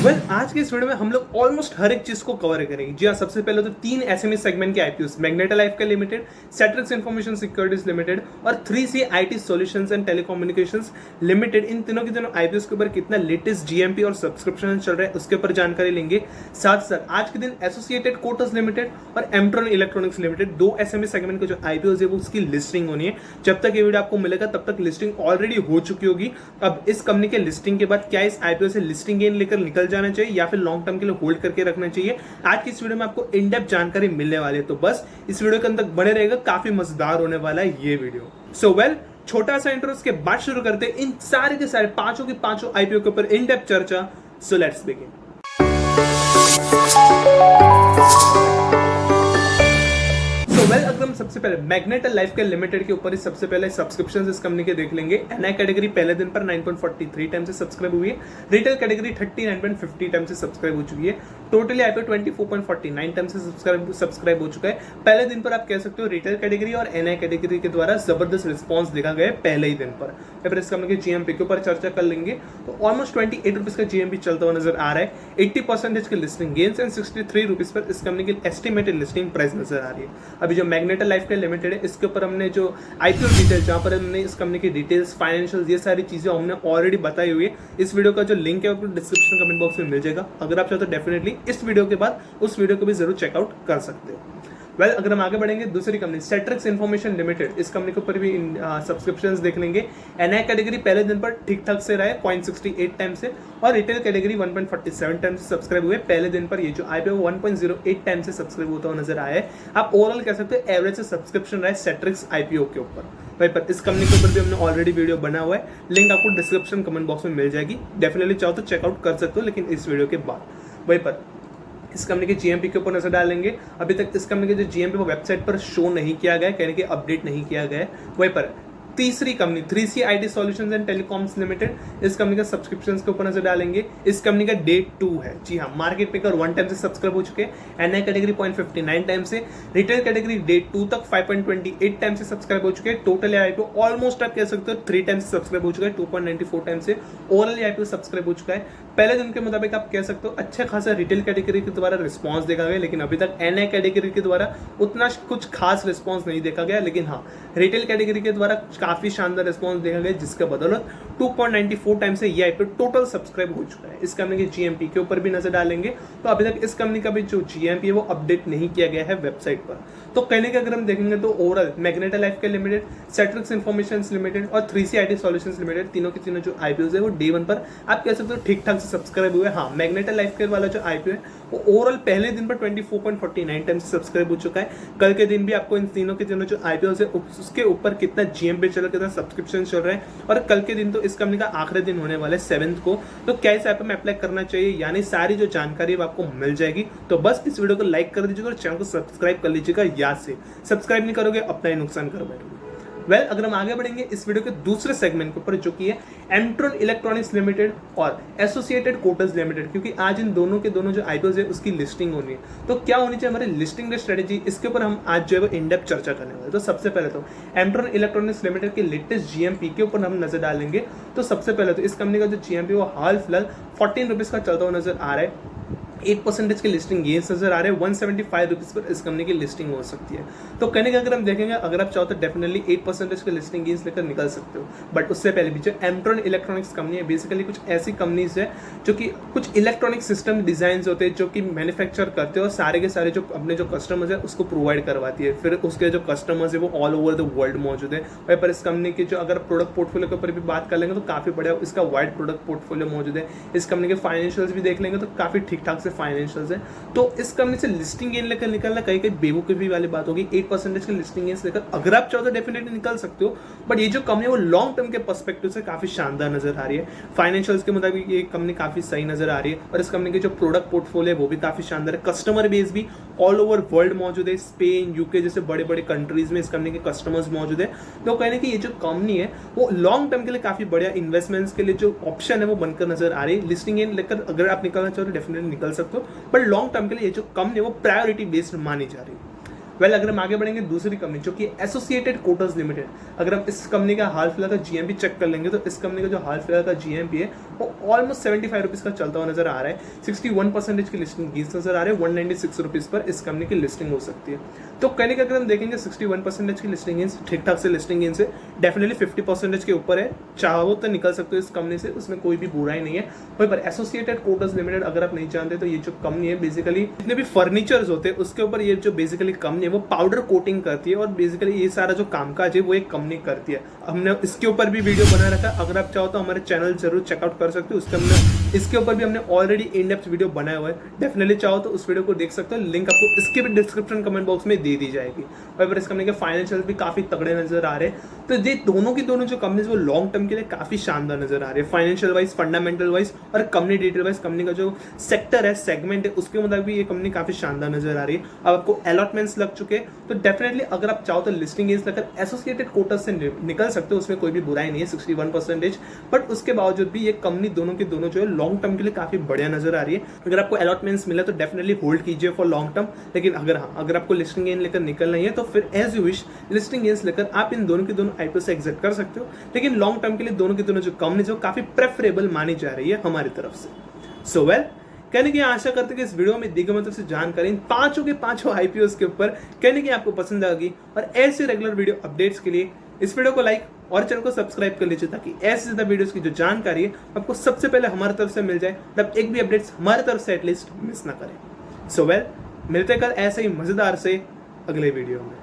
आज के इस वीडियो में हम लोग ऑलमोस्ट हर एक चीज को कवर करेंगे। जी हाँ, सबसे पहले तो 3 एसएमई सेगमेंट के आईपीओस, मैग्नेटा लाइफ का limited, Setrix information securities limited और 3C IT solutions and telecommunications limited. इन तीनों के तीनों आईपीओस के ऊपर कितना लेटेस्ट जीएमपी और सब्सक्रिप्शन चल रहा है उसके ऊपर जानकारी लेंगे। साथ साथ आज के दिन एसोसिएटेड कोटर्स लिमिटेड और एम्ट्रॉन इलेक्ट्रॉनिक्स लिमिटेड, 2 एसएमई सेगमेंट के जो आईपीओस है वो उसकी लिस्टिंग होनी है। जब तक ये वीडियो आपको मिलेगा तब तक लिस्टिंग ऑलरेडी हो चुकी होगी। अब इस कंपनी के लिस्टिंग के बाद क्या इस आईपीओ से लिस्टिंग गेन लेकर निकल जाना चाहिए या फिर लॉन्ग टर्म के लिए होल्ड करके रखना चाहिए, आज की इस वीडियो में आपको इन डेप्थ जानकारी मिलने वाली है। तो बस इस वीडियो के अंदर बने रहेगा, काफी मजेदार होने वाला है ये वीडियो। सो छोटा सा इंट्रो के बाद शुरू करते हैं इन सारे के सारे पांचों के पांचों आईपीओ के ऊपर इन डेप्थ चर्चा। So let's begin. अगर हम सबसे पहले मैग्नेटा लाइफ के लिमिटेड के ऊपर सबसे पहले सब्सक्रिप्शंस इस कंपनी के देख लेंगे। एनआई कैटेगरी पहले दिन पर 9.43 टाइम से सब्सक्राइब हुई है। रिटेल कैटेगरी 39.50 टाइम से सब्सक्राइब हो चुकी है। टोटली आईपीओ 24.49 टाइम से सब्सक्राइब हो चुका है। पहले दिन पर आप कह सकते हो रिटेल कैटेगरी और एनआई कैटेगरी के द्वारा जबरदस्त रिस्पॉन्स देखा गया पहले ही दिन पर। फिर इस कंपनी के जीएमपी के ऊपर चर्चा कर लेंगे तो ऑलमोस्ट 28 रुपीज का जीएमपी चलता हुआ नजर आ रहा है। 80% की listing gains and 63 rupees per इस कंपनी की एस्टिमेटेड लिस्टिंग प्राइस नजर आ रही है। अभी जो मैग्नेटा लाइफ का लिमिटेड है इसके ऊपर हमने जो आईपीओ डिटेल, जहां पर हमने इस कंपनी की डिटेल्स, फाइनेंशियल्स, ये सारी चीजें हमने ऑलरेडी बताई हुई है। इस वीडियो का जो लिंक है वो डिस्क्रिप्शन कमेंट बॉक्स में मिल जाएगा। अगर आप चाहो तो डेफिनेटली इस वीडियो के बाद उस वीडियो को भी जरूर चेकआउट कर सकते हो। अगर हम आगे बढ़ेंगे दूसरी कंपनी सेट्रिक्स इंफॉर्मेशन लिमिटेड, इस कंपनी के ऊपर भी सब्सक्रिप्शंस देख लेंगे। एनआई कैटेगरी पहले दिन पर ठीक ठाक से रहा है 0.68 टाइम से, और रिटेल कैटेगरी 1.47 टाइम से सब्सक्राइब हुए। पहले दिन पर ये जो आईपीओ 1.08 टाइम से सब्सक्राइब होता हुआ नजर आया है। आप ओवरऑल कह सकते हो एवरेज से सब्सक्रिप्शन रहा है सेट्रिक्स आईपीओ के ऊपर। वहीं पर इस कंपनी के ऊपर भी हमने ऑलरेडी वीडियो बना हुआ है, लिंक आपको डिस्क्रिप्शन कमेंट बॉक्स में मिल जाएगी। डेफिनेटली चाहो तो चेकआउट कर सकते हो, लेकिन इस वीडियो के बाद। वहीं पर इस कंपनी के जीएमपी के ऊपर नजर डालेंगे। अभी तक इस कंपनी के जो जीएमपी वो वेबसाइट पर शो नहीं किया गया, कहने के अपडेट नहीं किया गया। वहीं पर तीसरी company 3C IT solutions and telecoms limited, इस कंपनी का सब्सक्रिप्शंस के ऊपर नजर डालेंगे। इस कंपनी का डे 2 है। जी हाँ, मार्केट मेकर 1 टाइम से सब्सक्राइब हो चुके हैं। एनआई कैटेगरी 0.59 टाइम से, रिटेल कैटेगरी डे 2 तक 5.28 टाइम से सब्सक्राइब हो चुके हैं। टोटल आईपीओ ऑलमोस्ट आप कह सकते हो 3 टाइम से सब्सक्राइब हो चुका है, 2.94 टाइम से ओवरऑल आईपीओ सब्सक्राइब हो चुका है। पहले दिन के मुताबिक आप कह सकते हो अच्छा खासा रिटेल कैटेगरी के द्वारा रिस्पॉन्स देखा गया, लेकिन अभी तक एनआई कैटेगरी के द्वारा उतना कुछ खास रिस्पॉन्स नहीं देखा गया। लेकिन हाँ, रिटेल कैटेगरी के द्वारा काफी शानदार रिस्पॉन्स देखा गया, जिसके बदौलत 2.94 टाइम से ये आईपीओ टोटल सब्सक्राइब हो चुका है। इस कंपनी के जीएमपी के ऊपर भी नजर डालेंगे तो अभी तक इस कंपनी का भी जो जीएमपी है वो अपडेट नहीं किया गया है वेबसाइट पर। तो कहने का अगर हम देखेंगे तो ओवरऑल मैग्नेटा लाइफ के लिमिटेड, सेट्रिक्स इंफॉर्मेशन लिमिटेड और 3C आईटी सॉल्यूशंस लिमिटेड, तीनों के तीनों जो आईपीओ है वो डे 1 पर आप कह सकते हो ठीक ठाक से सब्सक्राइब हुए। हाँ, मैग्नेटा लाइफ केयर वाला जो आईपीओ है वो ओवरऑल पहले दिन पर 24.49 टाइम से सब्सक्राइब हो चुका है। कल के दिन भी आपको इन तीनों के तीनों जो आईपीओ है उसके ऊपर कितना जीएमपी चल रहा है, कितना सब्सक्रिप्शन चल रहा है, और कल के दिन तो इस कंपनी का आखिरी दिन होने वाला है 7 को। तो क्या इस ऐप में अप्लाई करना चाहिए, यानी सारी जो जानकारी आपको मिल जाएगी। तो बस इस वीडियो को लाइक कर दीजिएगा और चैनल को सब्सक्राइब कर लीजिएगा। याद से सब्सक्राइब नहीं करोगे अपना ही नुकसान कर बैठोगे। अगर हम आगे बढ़ेंगे इस वीडियो के दूसरे सेगमेंट के ऊपर, जो कि है एम्ट्रॉन इलेक्ट्रॉनिक्स लिमिटेड और एसोसिएटेड कोटर्स लिमिटेड, क्योंकि आज इन दोनों के दोनों जो आईपीओ है उसकी लिस्टिंग होनी है। तो क्या होनी चाहिए हमारी लिस्टिंग स्ट्रेटेजी, इसके ऊपर हम आज जो है वो इन डेप्थ चर्चा करने वाले। तो सबसे पहले तो एम्ट्रॉन इलेक्ट्रॉनिक्स लिमिटेड के लेटेस्ट जीएमपी के ऊपर हम नजर डालेंगे। तो सबसे पहले तो इस कंपनी का जो जीएमपी वो हाल फिलहाल 14 रुपीज का चलता हुआ नजर आ रहा है। 8% की लिस्टिंग गेन्स नजर आ रहे हैं। 175 रुपीज पर इस कंपनी की लिस्टिंग हो सकती है। तो कहने का अगर हम देखेंगे, अगर आप चाहो तो डेफिनेटली 8% की लिस्टिंग गेन्स लेकर निकल सकते हो। बट उससे पहले भी जो एम्ट्रॉन इलेक्ट्रॉनिक्स कंपनी है, बेसिकली कुछ ऐसी कंपनीज है जो कि कुछ इलेक्ट्रॉनिक सिस्टम डिजाइन होते हैं जो कि मैन्युफैक्चर करते हैं और सारे के सारे जो अपने जो कस्टमर्स है उसको प्रोवाइड करवाती है। फिर उसके जो कस्टमर्स है वो ऑल ओवर द वर्ल्ड मौजूद है। वहीं पर इस कंपनी की जो अगर प्रोडक्ट पोर्टफोलियो के ऊपर भी बात कर लेंगे तो काफी बढ़िया इसका वाइड प्रोडक्ट पोर्टफोलियो मौजूद है। इस कंपनी के फाइनेंशियल्स भी देख लेंगे तो काफी ठीक ठाक से फाइनेंशियल्स है। तो इस कंपनी से लिस्टिंग गेन लेकर निकलना कहीं कहीं बेवकूफी वाली बात होगी। 8% की लिस्टिंग गेन लेकर अगर आप चाहो तो डेफिनेटली निकल सकते हो, बट ये जो कंपनी है वो लॉन्ग टर्म के पर्सपेक्टिव से काफी शानदार नजर आ रही है। फाइनेंशियल्स के मुताबिक ये कंपनी काफी सही नजर आ रही है और इस कंपनी के जो प्रोडक्ट पोर्टफोलियो है वो भी काफी शानदार है। कस्टमर बेस भी ऑल ओवर वर्ल्ड मौजूद है। स्पेन, यूके जैसे बड़े बड़े कंट्रीज में इस कंपनी के कस्टमर्स मौजूद है। तो कहने की ये जो कंपनी है वो लॉन्ग टर्म के लिए काफी बढ़िया इन्वेस्टमेंट्स के लिए जो ऑप्शन है वो बनकर नजर आ रही है। लिस्टिंग गेन लेकर अगर आप निकलना चाहो तो डेफिनेटली निकल सकते हो, बट लॉन्ग टर्म के लिए ये जो कंपनी है वो प्रायोरिटी बेस्ड मानी जा रही है। वेल अगर हम आगे बढ़ेंगे दूसरी कंपनी जो कि एसोसिएटेड कोटर्स लिमिटेड, अगर हम इस कंपनी का हाल फिलहाल का जीएमपी चेक कर लेंगे तो इस कंपनी का जो हाल फिलहाल का जीएमपी है वो ऑलमोस्ट 75 रुपीज का चलता हुआ नजर आ रहा है। 61% की लिस्टिंग गेन्स नजर आ रहे हैं। 196 रुपीज पर इस कंपनी की लिस्टिंग हो सकती है। तो कहने का अगर हम देखेंगे 61% की लिस्टिंग गेन्स ठीक ठाक से लिस्टिंग गेन्स है, डेफिनेटली 50% के ऊपर है, चाहो तो निकल सकते हो इस कंपनी से, उसमें कोई भी बुराई नहीं है। वहीं पर एसोसिएटेड कोटर्स लिमिटेड अगर आप नहीं जानते तो ये जो कंपनी है बेसिकली जितने भी फर्नीचर्स होते हैं उसके ऊपर ये जो बेसिकली कंपनी है वो पाउडर कोटिंग करती है और बेसिकली ये सारा जो कामकाज है वो एक कंपनी करती है। हमने इसके ऊपर भी वीडियो बना रखा है, अगर आप चाहो तो हमारे चैनल जरूर चेकआउट कर सकते हो। इसके ऊपर भी हमने ऑलरेडी इन डेप्थ वीडियो बनाया हुआ है, डेफिनेटली चाहो तो उस वीडियो को देख सकते हो, लिंक आपको इसके भी डिस्क्रिप्शन कमेंट बॉक्स में दे दी जाएगी। और इस कंपनी के फाइनेंशियल भी काफी तगड़े नजर आ रहे हैं। तो ये दोनों की दोनों जो कंपनीज वो लॉन्ग टर्म के लिए काफी शानदार नजर आ रही है, फाइनेंशियल वाइज, फंडामेंटल वाइज और कंपनी डिटेल वाइज। कंपनी का जो सेक्टर है, सेगमेंट है, उसके मुताबिक भी ये कंपनी काफी शानदार नजर आ रही है। अब आपको अलॉटमेंट्स लग चुके हैं तो डेफिनेटली अगर आप चाहो तो लिस्टिंग गेन्स लेकर एसोसिएटेड कोटर्स से निकल सकते हो, उसमें कोई भी बुराई नहीं है। 61%, बट उसके बावजूद भी ये कंपनी दोनों की दोनों जो है लॉन्ग टर्म के लिए काफी बढ़िया नजर आ रही है। अगर आपको अलॉटमेंट्स मिले तो डेफिनेटली होल्ड कीजिए फॉर लॉन्ग टर्म, लेकिन अगर आपको लिस्टिंग गेन लेकर निकलना है तो फिर as you wish listing gains लेकर आप इन दोनों की दोनों आईपीओ से एग्जिट कर सकते हो। लेकिन लॉन्ग टर्म के लिए दोनों की दोनों जो कंपनी जो काफी प्रेफरेबल मानी जा रही है हमारी तरफ से। सो वेल कहने की आशा करते कि इस वीडियो में दी गई मतलब से जानकारी इन पांचों के पांचों आईपीओस के ऊपर कहने की आपको पसंद आएगी। और ऐसे रेगुलर वीडियो अपडेट्स के लिए इस वीडियो को लाइक और चैनल को सब्सक्राइब कर लीजिए ताकि ऐसे ज्यादा वीडियोस की जो जानकारी है आपको सबसे पहले हमारी तरफ से मिल जाए और आप एक भी अपडेट्स हमारी तरफ से एटलीस्ट मिस ना करें। सो वेल मिलते कल ऐसे ही मजेदार से अगले वीडियो में।